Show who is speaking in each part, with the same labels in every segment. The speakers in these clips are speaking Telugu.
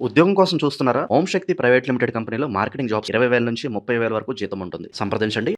Speaker 1: ఉద్యోగం కోసం చూస్తున్నారా? ఓం శక్తి ప్రైవేట్ లిమిటెడ్ కంపెనీలో మార్కెటింగ్ జాబ్స్ 20,000 నుంచి 30,000 వరకు జీతం ఉంటుంది. సంప్రదించండి.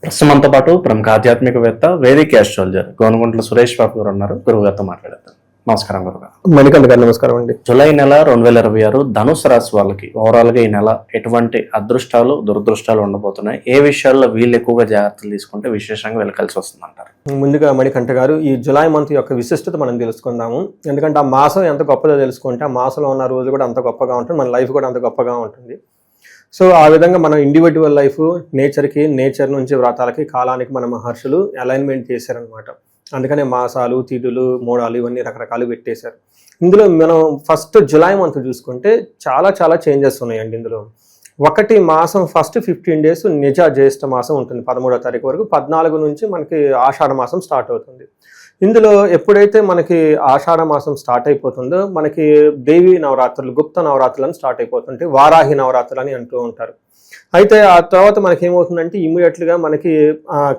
Speaker 1: ప్రస్తుతం మనతో పాటు ప్రముఖ ఆధ్యాత్మికవేత్త వేదిక ఆస్ట్రాలజర్ గోనగుంట్ల సురేష్ బాబు గారు ఉన్నారు. గురువు గారితో మాట్లాడేద్దాం. నమస్కారం గురుగారు.
Speaker 2: మణికంఠ గారు నమస్కారం అండి.
Speaker 1: జూలై నెల 2026 ధనుసు రాశి వాళ్ళకి ఓవరాల్ గా ఈ నెల ఎటువంటి అదృష్టాలు దురదృష్టాలు ఉండబోతున్నాయి, ఏ విషయాల్లో వీళ్ళు ఎక్కువగా జాగ్రత్తలు తీసుకుంటే విశేషంగా వెళ్ళకలిసి వస్తుంది అంటారు?
Speaker 2: ముందుగా మణికంఠ గారు, ఈ జులై మంత్ యొక్క విశిష్టత మనం తెలుసుకుందాము. ఎందుకంటే ఆ మాసం ఎంత గొప్పదో తెలుసుకుంటే ఆ మాసంలో ఉన్న రోజు కూడా అంత గొప్పగా ఉంటుంది, మన లైఫ్ కూడా అంత గొప్పగా ఉంటుంది. సో ఆ విధంగా మనం ఇండివిజువల్ లైఫ్ నేచర్ నుంచి వ్రతాలకి కాలానికి మన మహర్షులు అలైన్మెంట్ చేశారనమాట. అందుకనే మాసాలు, తిథులు, మూడాలు ఇవన్నీ రకరకాలు పెట్టేశారు. ఇందులో మనం ఫస్ట్ జులై మంత్ చూసుకుంటే చాలా చేంజెస్ ఉన్నాయండి. ఇందులో ఒకటి మాసం ఫస్ట్ 15 days నిజ జ్యేష్ఠ మాసం ఉంటుంది 13వ తారీఖు వరకు. 14 నుంచి మనకి ఆషాఢ మాసం స్టార్ట్ అవుతుంది. ఇందులో ఎప్పుడైతే మనకి ఆషాఢ మాసం స్టార్ట్ అయిపోతుందో మనకి దేవీ నవరాత్రులు, గుప్త నవరాత్రులు అని స్టార్ట్ అయిపోతుంటాయి. వారాహి నవరాత్రులు అని అంటూ ఉంటారు. అయితే ఆ తర్వాత మనకి ఏమవుతుందంటే ఇమ్మీడియట్గా మనకి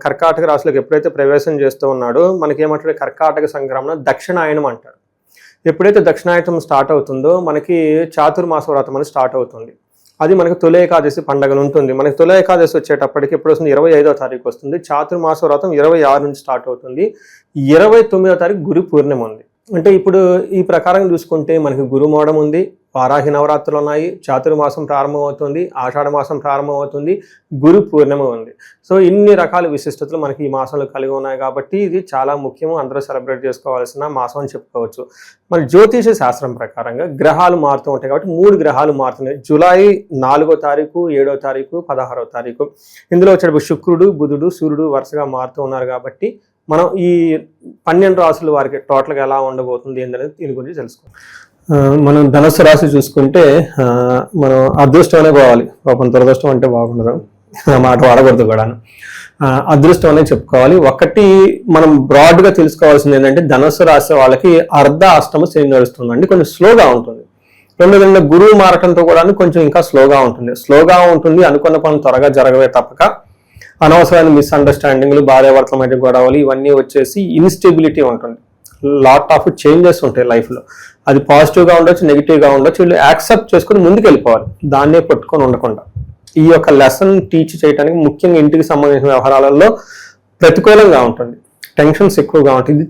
Speaker 2: కర్కాటక రాశిలోకి ఎప్పుడైతే ప్రవేశం చేస్తూ ఉన్నాడో మనకి ఏమంటారు, కర్కాటక సంక్రమణ దక్షిణాయనం అంటారు. ఎప్పుడైతే దక్షిణాయనం స్టార్ట్ అవుతుందో మనకి చాతుర్మాస వ్రతం అని స్టార్ట్ అవుతుంది. అది మనకి తొలి ఏకాదశి పండుగలు ఉంటుంది. మనకి తొలి ఏకాదశి వచ్చేటప్పటికి ఎప్పుడు వస్తుంది, 25వ తారీఖు వస్తుంది. చాతుర్మాస వ్రతం 26 నుంచి స్టార్ట్ అవుతుంది. 29వ తారీఖు గురు పూర్ణిమ ఉంది. అంటే ఇప్పుడు ఈ ప్రకారం చూసుకుంటే మనకి గురుమోడం ఉంది, వారాహి నవరాత్రులు ఉన్నాయి, చాతుర్మాసం ప్రారంభమవుతుంది, ఆషాఢ మాసం ప్రారంభమవుతుంది, గురు పూర్ణిమ ఉంది. సో ఇన్ని రకాల విశిష్టతలు మనకి ఈ మాసంలో కలిగి ఉన్నాయి కాబట్టి ఇది చాలా ముఖ్యము, అందరూ సెలబ్రేట్ చేసుకోవాల్సిన మాసం అని చెప్పుకోవచ్చు. మన జ్యోతిష శాస్త్రం ప్రకారంగా గ్రహాలు మారుతూ ఉంటాయి కాబట్టి 3 గ్రహాలు మారుతున్నాయి. జూలై 4వ తారీఖు, 7వ తారీఖు, 16వ తారీఖు. ఇందులో వచ్చేటప్పుడు శుక్రుడు, బుధుడు, సూర్యుడు వరుసగా మారుతూ ఉన్నారు కాబట్టి మనం ఈ 12 రాశుల వారికి టోటల్గా ఎలా ఉండబోతుంది ఏంటనేది దీని గురించి తెలుసుకుంటాం. మనం ధనుస్సు రాశి చూసుకుంటే మనం అదృష్టం అనే పోవాలి, పాపం దురదృష్టం అంటే బాగుండదు, మాట వాడకూడదు కూడా. అదృష్టం అనే చెప్పుకోవాలి. ఒకటి మనం బ్రాడ్గా తెలుసుకోవాల్సింది ఏంటంటే ధనుస్సు రాశి వాళ్ళకి అర్ధ అష్టమ శని నడుస్తుందండి, కొంచెం స్లోగా ఉంటుంది. రెండోది గురువు మారటంతో కూడా కొంచెం ఇంకా స్లోగా ఉంటుంది. అనుకున్న పనులు త్వరగా జరగవే తప్పక అనవసరమైన మిస్అండర్స్టాండింగ్లు, భార్యాభర్తల మధ్య గొడవలు ఇవన్నీ వచ్చేసి ఇన్స్టెబిలిటీ ఉంటుంది. లాట్ ఆఫ్ చేంజెస్ ఉంటాయి లైఫ్లో. అది పాజిటివ్గా ఉండొచ్చు, నెగిటివ్గా ఉండొచ్చు. వీళ్ళు యాక్సెప్ట్ చేసుకుని ముందుకు వెళ్ళిపోవాలి, దాన్నే పట్టుకొని ఉండకుండా. ఈ యొక్క లెసన్ టీచ్ చేయడానికి ముఖ్యంగా ఇంటికి సంబంధించిన వ్యవహారాలలో ప్రతికూలంగా ఉంటుంది, టెన్షన్స్ ఎక్కువగా ఉంటుంది. ఇది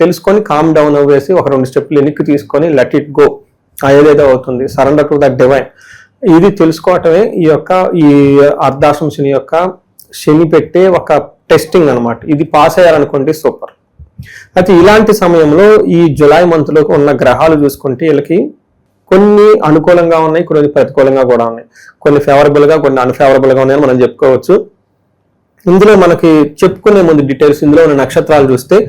Speaker 2: తెలుసుకొని కామ్ డౌన్ అవ్వేసి ఒక 2 స్టెప్లు వెనక్కి తీసుకొని లెట్ ఇట్ గో, ఏదేదో అవుతుంది, సరెండర్ టు ద డివైన్. ఇది తెలుసుకోవటమే ఈ అర్ధాష్టమ శని యొక్క శని పెట్టే ఒక టెస్టింగ్ అనమాట. ఇది పాస్ అయ్యారనుకోండి సూపర్. అయితే ఇలాంటి సమయంలో ఈ జులై మంత్లో ఉన్న గ్రహాలు చూసుకుంటే వీళ్ళకి కొన్ని అనుకూలంగా ఉన్నాయి, కొన్ని ప్రతికూలంగా కూడా ఉన్నాయి. కొన్ని ఫేవరబుల్గా, కొన్ని అన్ఫేవరబుల్గా ఉన్నాయని మనం చెప్పుకోవచ్చు. ఇందులో మనకి చెప్పుకునే ముందు డీటెయిల్స్, ఇందులో ఉన్న నక్షత్రాలు చూస్తే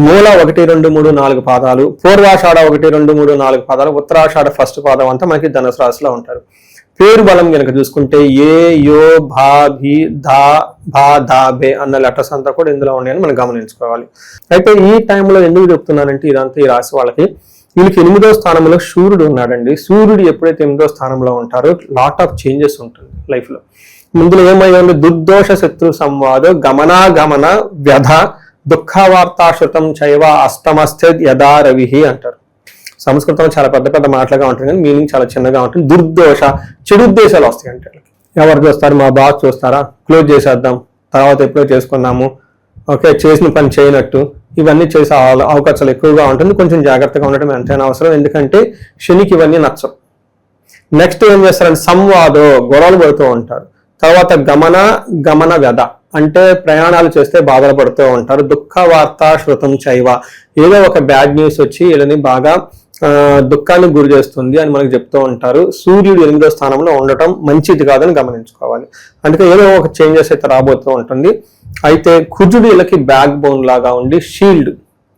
Speaker 2: మూల 1, 2, 3, 4 పాదాలు, పూర్వాషాఢ 1, 2, 3, 4 పాదాలు, ఉత్తరాషాఢ ఫస్ట్ పాదం అంతా మనకి ధనుసు రాశిలో ఉంటారు. పేరు బలం కనుక చూసుకుంటే ఏ, యో, భా, భీ, ధా, భా, దా, బే అన్న లెటర్స్ అంతా కూడా ఇందులో ఉన్నాయని మనం గమనించుకోవాలి. అయితే ఈ టైంలో ఎందుకు చెప్తున్నానంటే ఇదంతా ఈ రాశి వాళ్ళకి, వీళ్ళకి 8వ స్థానంలో సూర్యుడు ఉన్నాడండి. సూర్యుడు ఎప్పుడైతే 8వ స్థానంలో ఉంటారో లాట్ ఆఫ్ చేంజెస్ ఉంటుంది లైఫ్లో. ముందులో ఏమయ్యా ఉంది, దుర్దోష శత్రు సంవాదో గమనాగమన వ్యధ దుఃఖవార్తాశ్రుతం చైవ అష్టమస్థిత్ యథా రవిహి అంటారు. సంస్కృతంలో చాలా పెద్ద మాటలుగా ఉంటుంది కానీ మీనింగ్ చాలా చిన్నగా ఉంటుంది. దుర్దోష, చెడు ఉద్దేశాలు వస్తాయి అంటే ఎవరు చూస్తారు, మా బాస్ చూస్తారా, క్లోజ్ చేసేద్దాం, తర్వాత ఎప్పుడో చేసుకున్నాము, ఓకే చేసిన పని చేయనట్టు, ఇవన్నీ చేసే అవకాశాలు ఎక్కువగా ఉంటుంది. కొంచెం జాగ్రత్తగా ఉండటం ఎంతైనా అవసరం, ఎందుకంటే శనికి ఇవన్నీ నచ్చవు. నెక్స్ట్ ఏం చేస్తారంటే సంవాదో, గొడవలు పడుతూ ఉంటారు. తర్వాత గమన వ్యధ అంటే ప్రయాణాలు చేస్తే బాధలు పడుతూ ఉంటారు. దుఃఖ వార్త శృతం చైవ, ఏదో ఒక బ్యాడ్ న్యూస్ వచ్చి వీళ్ళని బాగా దుఃఖానికి గురి చేస్తుంది అని మనకు చెప్తూ ఉంటారు. సూర్యుడు 8వ స్థానంలో ఉండటం మంచిది కాదని గమనించుకోవాలి. అందుకే ఏదో ఒక చేంజెస్ అయితే రాబోతూ ఉంటుంది. అయితే కుజుడు వీళ్ళకి బ్యాక్ బోన్ లాగా ఉండి షీల్డ్,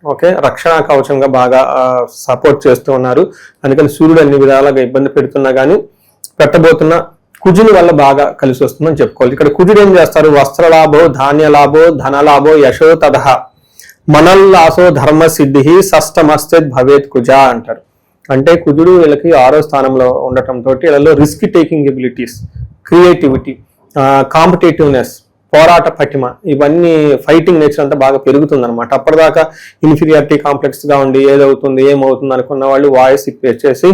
Speaker 2: ఓకే, రక్షణ కవచంగా బాగా సపోర్ట్ చేస్తూ ఉన్నారు. అందుకని సూర్యుడు అన్ని విధాలుగా ఇబ్బంది పెడుతున్నా కానీ పెట్టబోతున్న కుజుని వల్ల బాగా కలిసి వస్తుందని చెప్పుకోవాలి. ఇక్కడ కుజుడు ఏం చేస్తారు, వస్త్రలాభో, ధాన్యలాభో, ధనలాభో, యశో తదహ మనల్లాసో ధర్మ సిద్ధి షష్టమస్థిత్ భవేత్ కుజ అంటారు. అంటే కుజుడు వీళ్ళకి 6వ స్థానంలో ఉండటంతో వీళ్ళలో risk taking abilities, creativity, competitiveness, పోరాట పటిమ, ఇవన్నీ ఫైటింగ్ నేచర్ అంతా బాగా పెరుగుతుంది అనమాట. అప్పటిదాకా ఇన్ఫీరియారిటీ కాంప్లెక్స్ గా ఉండి ఏదవుతుంది ఏమవుతుంది అనుకున్న వాళ్ళు వాయిస్ ఇప్పేసేసి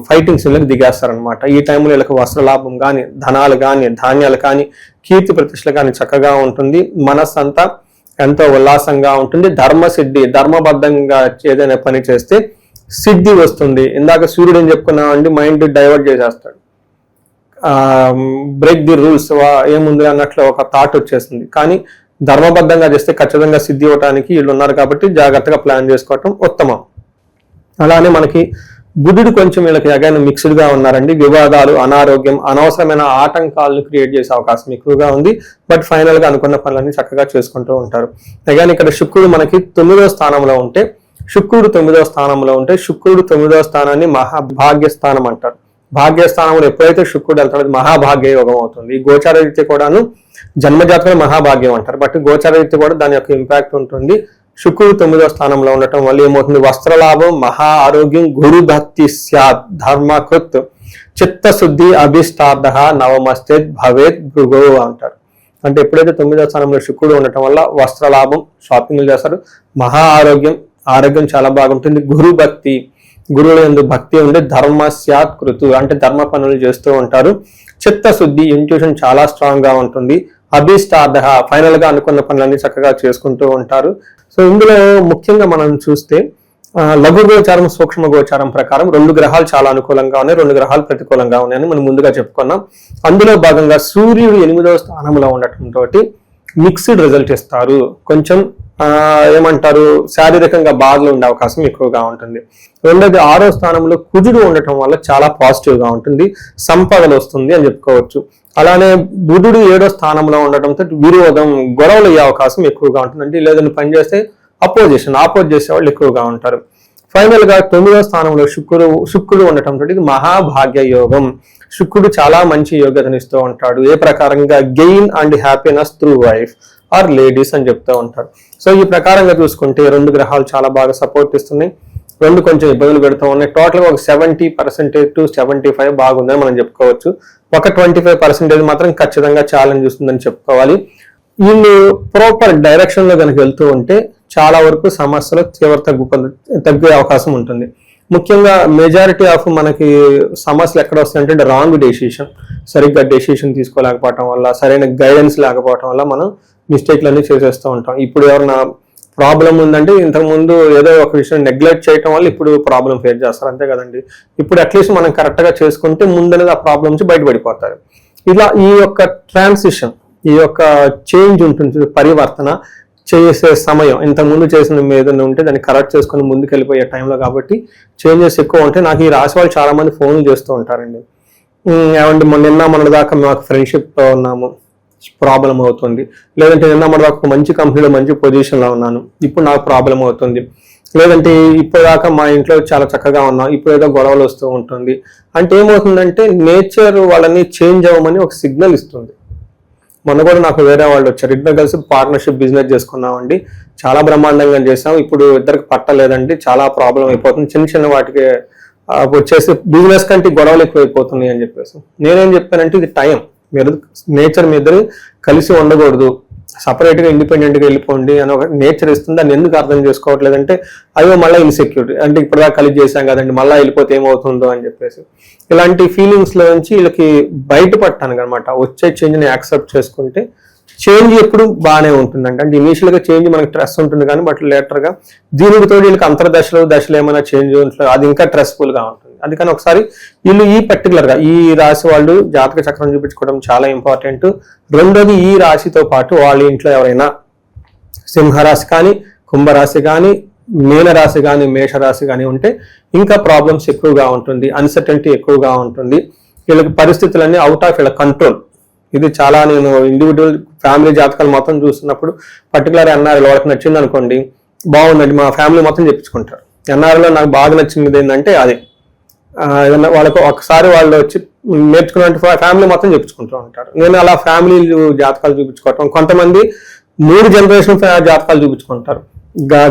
Speaker 2: ఫైటింగ్ సీన్లకు దిగేస్తారనమాట. ఈ టైంలో వీళ్ళకి వస్త్రలాభం కానీ, ధనాలు కానీ, ధాన్యాలు కానీ, కీర్తి ప్రతిష్టలు కానీ చక్కగా ఉంటుంది. మనస్సు అంతా ఎంతో ఉల్లాసంగా ఉంటుంది. ధర్మసిద్ధి, ధర్మబద్ధంగా ఏదైనా పని చేస్తే సిద్ధి వస్తుంది. ఇందాక సూర్యుడు అని చెప్పుకున్నామండి, మైండ్ డైవర్ట్ చేసేస్తాడు. బ్రేక్ ది రూల్స్ ఏముంది అన్నట్లు ఒక థాట్ వచ్చేస్తుంది. కానీ ధర్మబద్ధంగా చేస్తే ఖచ్చితంగా సిద్ధి ఇవ్వడానికి వీళ్ళు ఉన్నారు కాబట్టి జాగ్రత్తగా ప్లాన్ చేసుకోవటం ఉత్తమం. అలానే మనకి బుధుడు కొంచెం వీళ్ళకి అగైన్ మిక్స్డ్ గా ఉన్నారండి. వివాదాలు, అనారోగ్యం, అనవసరమైన ఆటంకాలను క్రియేట్ చేసే అవకాశం ఎక్కువగా ఉంది. బట్ ఫైనల్ గా అనుకున్న పనులన్నీ చక్కగా చేసుకుంటూ ఉంటారు. అగైన్ ఇక్కడ శుక్రుడు మనకి 9వ స్థానంలో ఉంటే, శుక్రుడు 9వ స్థానాన్ని మహాభాగ్యస్థానం అంటారు. భాగ్యస్థానంలో ఎప్పుడైతే శుక్రుడు వెళ్తాడో మహాభాగ్య యోగం అవుతుంది. ఈ గోచార రీత్యా కూడాను జన్మజాతకం మహాభాగ్యం అంటారు. బట్ గోచార రీత్యా కూడా దాని యొక్క ఇంపాక్ట్ ఉంటుంది. శుక్రుడు 9వ స్థానంలో ఉండటం వల్ల ఏమవుతుంది, వస్త్రలాభం, మహా ఆరోగ్యం, గురు భక్తి స్యాత్, ధర్మకృత్, చిత్తశుద్ధి, అభిష్టార్థ, నవమస్తేత్ భవేత్ భృగో అంటారు. అంటే ఎప్పుడైతే 9వ స్థానంలో శుక్రుడు ఉండటం వల్ల వస్త్రలాభం, షాపింగ్లు చేస్తారు, మహా ఆరోగ్యం చాలా బాగుంటుంది, గురు భక్తి, గురువుల యందు భక్తి ఉండి, ధర్మ స్యాత్ కృతు అంటే ధర్మ పనులు చేస్తూ ఉంటారు, చిత్తశుద్ధి, ఇంట్యూషన్ చాలా స్ట్రాంగ్ గా ఉంటుంది, అభిష్టార్థ ఫైనల్ గా అనుకున్న పనులన్నీ చక్కగా చేసుకుంటూ ఉంటారు. సో ఇందులో ముఖ్యంగా మనం చూస్తే లఘు గోచారం, సూక్ష్మ గోచారం ప్రకారం 2 గ్రహాలు చాలా అనుకూలంగా ఉన్నాయి, 2 గ్రహాలు ప్రతికూలంగా ఉన్నాయని మనం ముందుగా చెప్పుకున్నాం. అందులో భాగంగా సూర్యుడు 8వ స్థానంలో ఉండటంతో మిక్స్డ్ రిజల్ట్ ఇస్తారు. కొంచెం ఏమంటారు, శారీరకంగా బాధలు ఉండే అవకాశం ఎక్కువగా ఉంటుంది. రెండోది 6వ స్థానంలో కుజుడు ఉండటం వల్ల చాలా పాజిటివ్ గా ఉంటుంది, సంపదలు వస్తుంది అని చెప్పుకోవచ్చు. అలానే బుధుడు 7వ స్థానంలో ఉండటంతో విరోధం, గొడవలు అయ్యే అవకాశం ఎక్కువగా ఉంటుంది. అంటే లేదని పని చేస్తే ఆపోజ్ చేసే వాళ్ళు ఎక్కువగా ఉంటారు. ఫైనల్ గా 9వ స్థానంలో శుక్రుడు ఉండటంతో ఇది మహాభాగ్య యోగం. శుక్రుడు చాలా మంచి యోగ్యతనిస్తూ ఉంటాడు. ఏ ప్రకారంగా gain and happiness through wife or ladies అని చెప్తూ ఉంటారు. సో ఈ ప్రకారంగా చూసుకుంటే 2 గ్రహాలు చాలా బాగా సపోర్ట్ ఇస్తున్నాయి, 2 కొంచెం ఇబ్బందులు పెడుతూ ఉన్నాయి. టోటల్ గా ఒక 70% to 75 బాగుందని మనం చెప్పుకోవచ్చు. ఒక 25% మాత్రం ఖచ్చితంగా ఛాలెంజ్ వస్తుందని చెప్పుకోవాలి. వీళ్ళు ప్రాపర్ డైరెక్షన్ లో కనుక వెళ్తూ ఉంటే చాలా వరకు సమస్యలు తగ్గే అవకాశం ఉంటుంది. ముఖ్యంగా మెజారిటీ ఆఫ్ మనకి సమస్యలు ఎక్కడ వస్తాయంటే రాంగ్ డెసిషన్, సరిగ్గా డెసిషన్ తీసుకోలేకపోవటం వల్ల, సరైన గైడెన్స్ లేకపోవటం వల్ల మనం మిస్టేక్లన్నీ చేసేస్తూ ఉంటాం. ఇప్పుడు ఎవరైనా ప్రాబ్లం ఉందంటే ఇంతకుముందు ఏదో ఒక విషయం నెగ్లెక్ట్ చేయడం వల్ల ఇప్పుడు ప్రాబ్లం ఫేస్ చేస్తారు, అంతే కదండి. ఇప్పుడు అట్లీస్ట్ మనం కరెక్ట్గా చేసుకుంటే ముందనేది ఆ ప్రాబ్లం నుంచి బయటపడిపోతారు. ఇలా ఈ యొక్క ట్రాన్సిషన్, ఈ యొక్క చేంజ్ ఉంటుంది, పరివర్తన చేసే సమయం ఇంతకుముందు చేసిన ఏదైనా ఉంటే దాన్ని కరెక్ట్ చేసుకుని ముందుకు వెళ్ళిపోయే టైంలో కాబట్టి చేంజెస్ ఎక్కువ ఉంటాయి. నాకు ఈ రాశి వాళ్ళు చాలా మంది ఫోన్లు చేస్తూ ఉంటారండి. ఏమంటే మొన్న దాకా మాకు ఫ్రెండ్షిప్తో ఉన్నాము, ప్రాబ్లం అవుతుంది, లేదంటే నిన్న దాకా ఒక మంచి కంపెనీలో మంచి పొజిషన్లో ఉన్నాను, ఇప్పుడు నాకు ప్రాబ్లం అవుతుంది, లేదంటే ఇప్పటిదాకా మా ఇంట్లో చాలా చక్కగా ఉన్నాం, ఇప్పుడు ఏదో గొడవలు వస్తూ ఉంటుంది. అంటే ఏమవుతుందంటే నేచర్ వాళ్ళని చేంజ్ అవ్వమని ఒక సిగ్నల్ ఇస్తుంది. మొన్న కూడా నాకు వేరే వాళ్ళు వచ్చారు, ఇద్దరు కలిసి పార్ట్నర్షిప్ బిజినెస్ చేసుకున్నామండి, చాలా బ్రహ్మాండంగా చేసాం, ఇప్పుడు ఇద్దరికి పట్టలేదండి, చాలా ప్రాబ్లం అయిపోతుంది, చిన్న వాటికి వచ్చేసి బిజినెస్ కంటే గొడవలు ఎక్కువైపోతున్నాయి అని చెప్పేసి. నేనేం చెప్పానంటే ఇది టైం, మీరు నేచర్ మీ ఇద్దరు కలిసి ఉండకూడదు, సపరేట్ గా ఇండిపెండెంట్ గా వెళ్ళిపోండి అని ఒక నేచర్ ఇస్తుంది. దాన్ని ఎందుకు అర్థం చేసుకోవట్లేదంటే అయ్యో మళ్ళీ ఇన్సెక్యూరిటీ, అంటే ఇప్పటిదాకా కలిసి చేశాం కదండి మళ్ళీ వెళ్ళిపోతే ఏమవుతుందో అని చెప్పేసి ఇలాంటి ఫీలింగ్స్ లో నుంచి వీళ్ళకి బయటపడటానికి అనమాట. వచ్చే చేంజ్ ని యాక్సెప్ట్ చేసుకుంటే చేంజ్ ఎప్పుడు బాగానే ఉంటుందండి. అంటే ఇనీషియల్ గా చేంజ్ మనకి స్ట్రెస్ ఉంటుంది కానీ బట్ లేటర్ గా దీనికి తోడు వీళ్ళకి దశలు ఏమైనా చేంజ్ ఉంటుంది, అది ఇంకా స్ట్రెస్ఫుల్ గా ఉంటుంది. అందుకని ఒకసారి వీళ్ళు ఈ పర్టికులర్ గా ఈ రాశి వాళ్ళు జాతక చక్రం చూపించుకోవడం చాలా ఇంపార్టెంట్. రెండోది ఈ రాశితో పాటు వాళ్ళ ఇంట్లో ఎవరైనా సింహరాశి కానీ, కుంభరాశి కానీ, మీనరాశి కానీ, మేషరాశి కానీ ఉంటే ఇంకా ప్రాబ్లమ్స్ ఎక్కువగా ఉంటుంది, అన్సర్టెనిటీ ఎక్కువగా ఉంటుంది. వీళ్ళకి పరిస్థితులన్నీ అవుట్ ఆఫ్ వీళ్ళ కంట్రోల్. ఇది చాలా నేను ఇండివిజువల్ ఫ్యామిలీ జాతకాలు మొత్తం చూస్తున్నప్పుడు పర్టికులర్ ఎన్ఆర్ఐలో వాళ్ళకి నచ్చింది అనుకోండి, బాగుందండి మా ఫ్యామిలీ మొత్తం చెప్పించుకుంటారు. ఎన్ఆర్ఐలో నాకు బాగా నచ్చింది ఏంటంటే అదే ఏదన్నా వాళ్ళకు ఒకసారి వాళ్ళు వచ్చి నేర్చుకున్నట్టు ఫ్యామిలీ మొత్తం చెప్పించుకుంటూ ఉంటారు. నేను అలా ఫ్యామిలీ జాతకాలు చూపించుకోవటం, కొంతమంది 3 జనరేషన్ జాతకాలు చూపించుకుంటారు.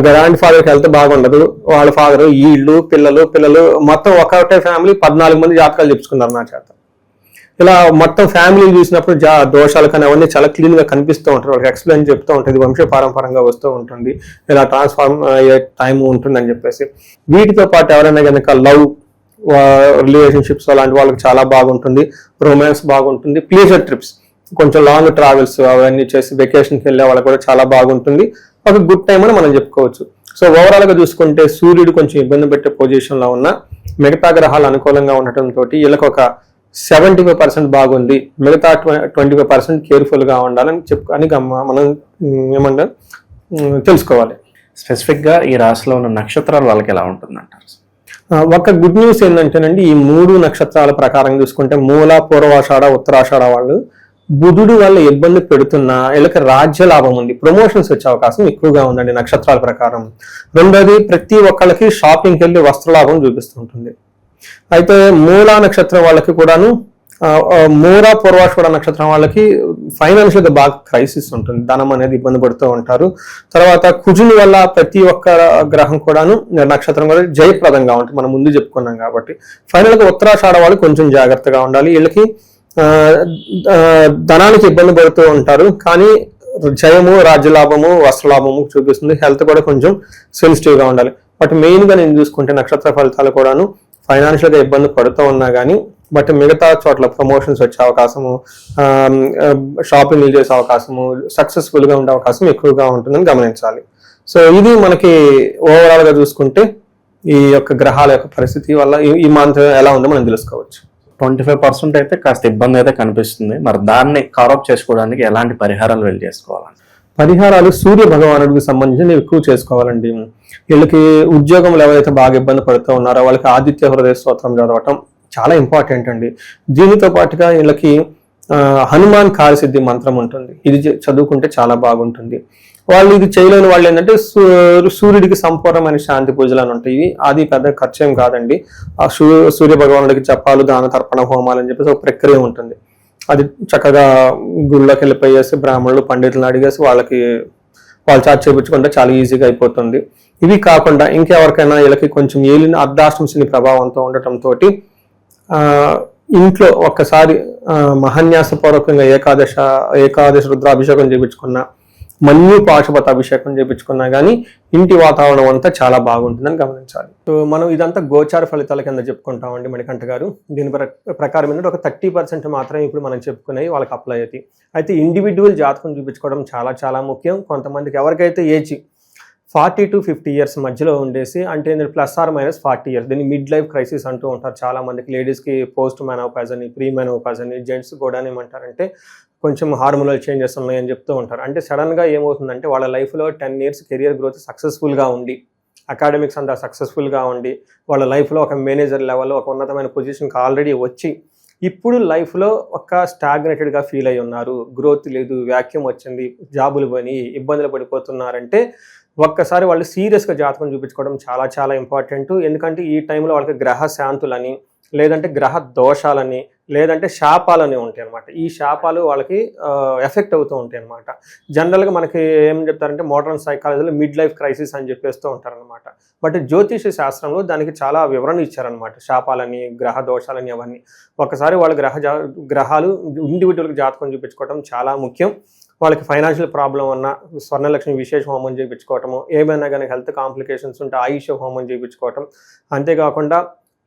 Speaker 2: గ్రాండ్ ఫాదర్కి హెల్త్ బాగుండదు, వాళ్ళ ఫాదర్, వీళ్ళు పిల్లలు మొత్తం ఒకటే ఫ్యామిలీ 14 మంది జాతకాలు చెప్పుకున్నారు నా చేత. ఇలా మొత్తం ఫ్యామిలీ చూసినప్పుడు దోషాలు కానీ అవన్నీ చాలా క్లీన్ గా కనిపిస్తూ ఉంటారు, వాళ్ళకి ఎక్స్ప్లెయిన్ చెప్తూ ఉంటుంది, వంశపారంపరంగా వస్తూ ఉంటుంది, ఇలా ట్రాన్స్ఫార్మ్ అయ్యే టైం ఉంటుందని చెప్పేసి. వీటితో పాటు ఎవరైనా కనుక లవ్ రిలేషన్షిప్స్ అలాంటి వాళ్ళకి చాలా బాగుంటుంది, రొమాన్స్ బాగుంటుంది, ప్లీజర్ ట్రిప్స్ కొంచెం లాంగ్ ట్రావెల్స్ అవన్నీ చేసి వెకేషన్కి వెళ్ళే వాళ్ళకి కూడా చాలా బాగుంటుంది, ఒక గుడ్ టైం అని మనం చెప్పుకోవచ్చు. సో ఓవరాల్ గా చూసుకుంటే సూర్యుడు కొంచెం ఇబ్బంది పెట్టే పొజిషన్ లో ఉన్న మిగతా గ్రహాలు అనుకూలంగా ఉండటంతో వీళ్ళకి ఒక 75% బాగుంది, మిగతా 25% కేర్ఫుల్ గా ఉండాలని అని మనం ఏమన్నా తెలుసుకోవాలి.
Speaker 1: స్పెసిఫిక్ గా ఈ రాశిలో ఉన్న నక్షత్రాలు వాళ్ళకి ఎలా ఉంటుందంటారు?
Speaker 2: ఒక గుడ్ న్యూస్ ఏంటంటేనండి, ఈ 3 నక్షత్రాల ప్రకారం చూసుకుంటే మూల, పూర్వాషాఢ, ఉత్తరాషాఢ వాళ్ళు బుధుడు వల్ల ఇబ్బంది పెడుతున్నా వీళ్ళకి రాజ్య లాభం ఉంది, ప్రమోషన్స్ వచ్చే అవకాశం ఎక్కువగా ఉందండి నక్షత్రాల ప్రకారం. రెండోది ప్రతి ఒక్కళ్ళకి షాపింగ్కి వెళ్ళి వస్త్రలాభం చూపిస్తుంటుంది. అయితే మూలా నక్షత్రం వాళ్ళకి కూడాను, మూల పూర్వాషాఢ నక్షత్రం వాళ్ళకి ఫైనాన్షియల్ గా బాగా క్రైసిస్ ఉంటుంది, ధనం అనేది ఇబ్బంది పడుతూ ఉంటారు. తర్వాత కుజుని వల్ల ప్రతి ఒక్క గ్రహం కూడాను నక్షత్రం కూడా జయప్రదంగా ఉంటుంది, మనం ముందు చెప్పుకున్నాం కాబట్టి. ఫైనల్ గా ఉత్తరాషాఢ వాళ్ళు కొంచెం జాగ్రత్తగా ఉండాలి, వీళ్ళకి ధనానికి ఇబ్బంది పడుతూ ఉంటారు, కానీ జయము, రాజ్యలాభము, వస్త్రలాభము చూపిస్తుంది. హెల్త్ కూడా కొంచెం సెన్సిటివ్ గా ఉండాలి. బట్ మెయిన్ గా నేను చూసుకుంటే నక్షత్ర ఫలితాలు కూడాను ఫైనాన్షియల్ గా ఇబ్బంది పడుతూ ఉన్నా కానీ బట్ మిగతా చోట్ల ప్రమోషన్స్ వచ్చే అవకాశము, షాపింగ్ చేసే అవకాశము, సక్సెస్ఫుల్ గా ఉండే అవకాశం ఎక్కువగా ఉంటుందని గమనించాలి. సో ఇది మనకి ఓవరాల్ గా చూసుకుంటే ఈ యొక్క గ్రహాల యొక్క పరిస్థితి వల్ల ఈ మంత్ ఎలా ఉందో మనం తెలుసుకోవచ్చు.
Speaker 1: 25% అయితే కాస్త ఇబ్బంది అయితే కనిపిస్తుంది. మరి దాన్ని కవరప్ చేసుకోవడానికి ఎలాంటి పరిహారాలు వెళ్ళి చేసుకోవాలండి?
Speaker 2: పరిహారాలు సూర్య భగవానుడికి సంబంధించి ఎక్కువ చేసుకోవాలండి. వీళ్ళకి ఉద్యోగంలో ఎవరైతే బాగా ఇబ్బంది పడుతూ ఉన్నారో వాళ్ళకి ఆదిత్య హృదయ స్తోత్రం చదవటం చాలా ఇంపార్టెంట్ అండి. దీనితో పాటుగా వీళ్ళకి హనుమాన్ కార్యసిద్ధి మంత్రం ఉంటుంది, ఇది చదువుకుంటే చాలా బాగుంటుంది. వాళ్ళు ఇది చేయలేని వాళ్ళు ఏంటంటే సూర్యుడికి సంపూర్ణమైన శాంతి పూజలు అని ఉంటాయి, అది పెద్ద ఖర్చు ఏం కాదండి. ఆ సూర్య భగవానుడికి జపాలు, దాన తర్పణ హోమాలు అని చెప్పేసి ఒక ప్రక్రియ ఉంటుంది, అది చక్కగా గుళ్ళకి వెళ్ళిపోయేసి బ్రాహ్మణులు పండితులను అడిగేసి వాళ్ళు చార్జ్ చేయించుకుంటే చాలా ఈజీగా అయిపోతుంది. ఇవి కాకుండా ఇంకెవరికైనా వీళ్ళకి కొంచెం ఏలిన అర్ధాష్టమ శని ప్రభావంతో ఉండటంతో ఇంట్లో ఒక్కసారి మహాన్యాసపూర్వకంగా ఏకాదశ రుద్రాభిషేకం చేయించుకున్న, మన్యు పాశుపత అభిషేకం చేయించుకున్నా కానీ ఇంటి వాతావరణం అంతా చాలా బాగుంటుందని గమనించాలి. సో మనం ఇదంతా గోచార ఫలితాల కింద చెప్పుకుంటామండి మణికంఠ గారు. దీని ప్రకారం ఏంటంటే ఒక 30% మాత్రమే ఇప్పుడు మనం చెప్పుకునేవి వాళ్ళకి అప్లై అవుతాయి. అయితే ఇండివిజువల్ జాతకం చూపించుకోవడం చాలా చాలా ముఖ్యం. కొంతమందికి ఎవరికైతే ఏజ్ 40 to 50 years మధ్యలో ఉండేసి, అంటే +or- 40 years, దీన్ని మిడ్ లైఫ్ క్రైసిస్ అంటూ ఉంటారు చాలా మందికి. లేడీస్కి పోస్ట్ మెనోపాజ్ అని, ప్రీ మెనోపాజ్ అని, జెంట్స్ కూడా ఏమంటారంటే కొంచెం హార్మోనల్ చేంజెస్ ఉన్నాయని చెప్తూ ఉంటారు. అంటే సడన్గా ఏమవుతుందంటే వాళ్ళ లైఫ్లో 10 years కెరియర్ గ్రోత్ సక్సెస్ఫుల్గా ఉండి, అకాడమిక్స్ అంతా సక్సెస్ఫుల్గా ఉండి, వాళ్ళ లైఫ్లో ఒక మేనేజర్ లెవెల్లో ఒక ఉన్నతమైన పొజిషన్కి ఆల్రెడీ వచ్చి ఇప్పుడు లైఫ్లో ఒక స్టాగ్నేటెడ్గా ఫీల్ అయి ఉన్నారు, గ్రోత్ లేదు, వ్యాక్యూమ్ వచ్చింది, జాబులు పోయి ఇబ్బందులు పడిపోతున్నారంటే ఒక్కసారి వాళ్ళు సీరియస్గా జాతకం చూపించుకోవడం చాలా చాలా ఇంపార్టెంట్. ఎందుకంటే ఈ టైంలో వాళ్ళకి గ్రహ శాంతులని, లేదంటే గ్రహ దోషాలని, లేదంటే శాపాలని ఉంటాయి అనమాట. ఈ శాపాలు వాళ్ళకి ఎఫెక్ట్ అవుతూ ఉంటాయి అనమాట. జనరల్గా మనకి ఏం చెప్తారంటే మోడర్న్ సైకాలజీలో మిడ్ లైఫ్ క్రైసిస్ అని చెప్పేస్తూ ఉంటారనమాట. బట్ జ్యోతిష శాస్త్రంలో దానికి చాలా వివరణ ఇచ్చారనమాట, శాపాలని, గ్రహ దోషాలని అవన్నీ. ఒకసారి వాళ్ళ గ్రహాలు ఇండివిజువల్గా జాతకం చూపించుకోవడం చాలా ముఖ్యం. వాళ్ళకి ఫైనాన్షియల్ ప్రాబ్లం ఉన్న స్వర్ణలక్ష్మి విశేష హోమం చేయించుకోవటము, ఏమైనా కానీ హెల్త్ కాంప్లికేషన్స్ ఉంటే ఆయుష హోమం చేయించుకోవటం, అంతేకాకుండా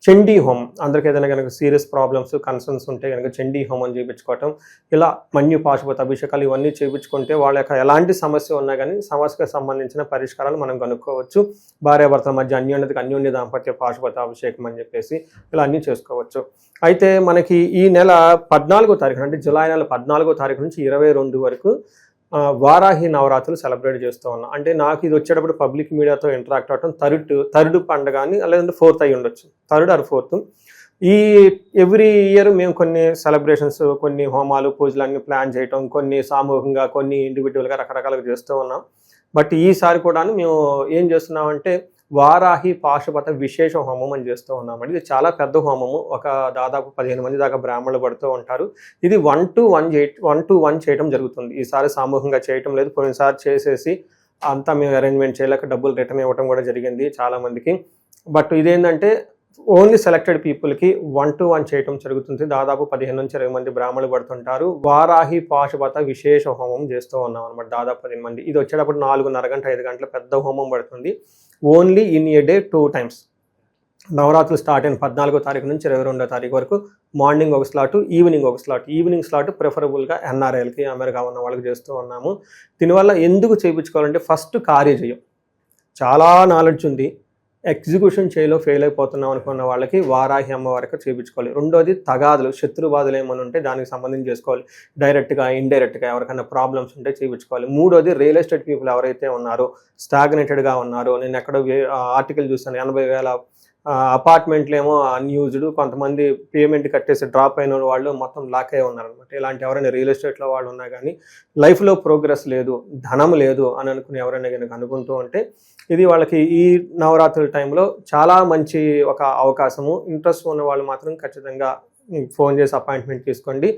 Speaker 2: చండీ హోమం, అందరికి ఏదైనా కనుక సీరియస్ ప్రాబ్లమ్స్, కన్సర్న్స్ ఉంటే కనుక చండీ హోమం చేయించుకోవటం, ఇలా మన్యు పాశుపత అభిషేకాలు ఇవన్నీ చేయించుకుంటే వాళ్ళ యొక్క ఎలాంటి సమస్య ఉన్నా కానీ సమస్యకు సంబంధించిన పరిష్కారాలు మనం కనుక్కోవచ్చు. భార్యాభర్తల మధ్య అన్యోన్య దాంపత్య పాశుపత అభిషేకం అని చెప్పేసి ఇలా అన్నీ చేసుకోవచ్చు. అయితే మనకి ఈ నెల 14వ తారీఖు, అంటే జూలై నెల 14వ తారీఖు నుంచి 22 వరకు వారాహి నవరాత్రులు సెలబ్రేట్ చేస్తూ ఉన్నాం. అంటే నాకు ఇది వచ్చేటప్పుడు పబ్లిక్ మీడియాతో ఇంటరాక్ట్ అవటం థర్డ్ పండుగ అని, లేదంటే 4th అయి ఉండొచ్చు, 3rd or 4th. ఈ ఎవ్రీ ఇయర్ మేము కొన్ని సెలబ్రేషన్స్, కొన్ని హోమాలు, పూజలు అన్ని ప్లాన్ చేయటం, కొన్ని సామూహికంగా, కొన్ని ఇండివిజువల్గా రకరకాలుగా చేస్తూ ఉన్నాం. బట్ ఈసారి కూడా మేము ఏం చేస్తున్నామంటే వారాహి పాశుపత విశేష హోమం అని చేస్తూ ఉన్నామండి. ఇది చాలా పెద్ద హోమము, ఒక దాదాపు 15 మంది దాకా బ్రాహ్మణులు పడుతూ ఉంటారు. ఇది 1 to 1 చేయడం జరుగుతుంది. ఈసారి సామూహికంగా చేయటం లేదు, కొన్నిసారి చేసేసి అంతా మేము అరేంజ్మెంట్ చేయలేక డబ్బులు రిటర్న్ ఇవ్వడం కూడా జరిగింది చాలా మందికి. బట్ ఇదేంటంటే ఓన్లీ సెలెక్టెడ్ పీపుల్కి 1-to-1 చేయటం జరుగుతుంది. దాదాపు 15 నుంచి 20 మంది బ్రాహ్మణులు పడుతుంటారు. వారాహి పాశుపత విశేష హోమం చేస్తూ ఉన్నాం అనమాట. దాదాపు 15 మంది. ఇది వచ్చేటప్పుడు 4:30 గంట 5 గంటల పెద్ద హోమం పడుతుంది. Only in a day 2 times. నవరాత్రులు స్టార్ట్ అయిన 14వ తారీఖు నుంచి 22వ తారీఖు వరకు మార్నింగ్ ఒక స్లాట్, ఈవినింగ్ ఒక స్లాట్. ఈవినింగ్ స్లాట్ ప్రిఫరబుల్గా ఎన్ఆర్ఐలకి, అమెరికా ఉన్న వాళ్ళకి చేస్తూ ఉన్నాము. దీనివల్ల ఎందుకు చేయించుకోవాలంటే ఫస్ట్ కార్యజయం. చాలా నాలెడ్జ్ ఉంది, ఎగ్జిక్యూషన్ చేయలో ఫెయిల్ అయిపోతున్నాం అనుకున్న వాళ్ళకి వారాహి అమ్మవారికి చేయించుకోవాలి. రెండోది తగాదులు, శత్రుబాధలు ఏమైనా ఉంటే దానికి సంబంధించి చేసుకోవాలి. డైరెక్ట్గా, ఇండైరెక్ట్గా ఎవరికైనా ప్రాబ్లమ్స్ ఉంటే చేయించుకోవాలి. మూడోది రియల్ ఎస్టేట్ పీపుల్ ఎవరైతే ఉన్నారో, స్టాగ్నేటెడ్గా ఉన్నారో, నేను ఎక్కడో ఆర్టికల్ చూసాను, 80,000 అపార్ట్మెంట్లు ఏమో అన్యూజ్డ్, కొంతమంది పేమెంట్ కట్టేసి డ్రాప్ అయిన వాళ్ళు మొత్తం లాక్ అయి ఉన్నారనమాట. ఇలాంటి ఎవరైనా రియల్ ఎస్టేట్లో వాళ్ళు ఉన్నా కానీ లైఫ్లో ప్రోగ్రెస్ లేదు, ధనం లేదు అని అనుకుని ఎవరైనా కనుక అనుకుంటూ ఉంటే ఇది వాళ్ళకి ఈ నవరాత్రుల టైంలో చాలా మంచి ఒక అవకాశము. ఇంట్రెస్ట్ ఉన్న వాళ్ళు మాత్రం ఖచ్చితంగా ఫోన్ చేసి అపాయింట్మెంట్ తీసుకోండి.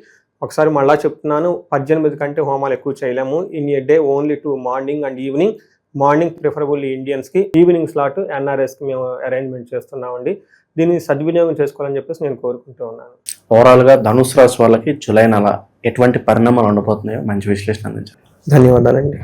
Speaker 2: ఒకసారి మళ్ళా చెప్తున్నాను, 18 కంటే హోమాలు ఎక్కువ చేయలేము. In a day only 2 morning and evening. Morning preferable ఇండియన్స్కి, ఈవినింగ్ స్లాట్ ఎన్ఆర్ఎస్కి మేము అరేంజ్మెంట్ చేస్తున్నామండి. దీన్ని సద్వినియోగం చేసుకోవాలని చెప్పేసి నేను కోరుకుంటూ ఉన్నాను.
Speaker 1: ఓవరాల్గా ధనుసు రాశి వాళ్ళకి జూలై నెల ఎటువంటి పరిణామాలు ఉండబోతున్నాయో మంచి విశ్లేషణ అందించారు.
Speaker 2: ధన్యవాదాలండి.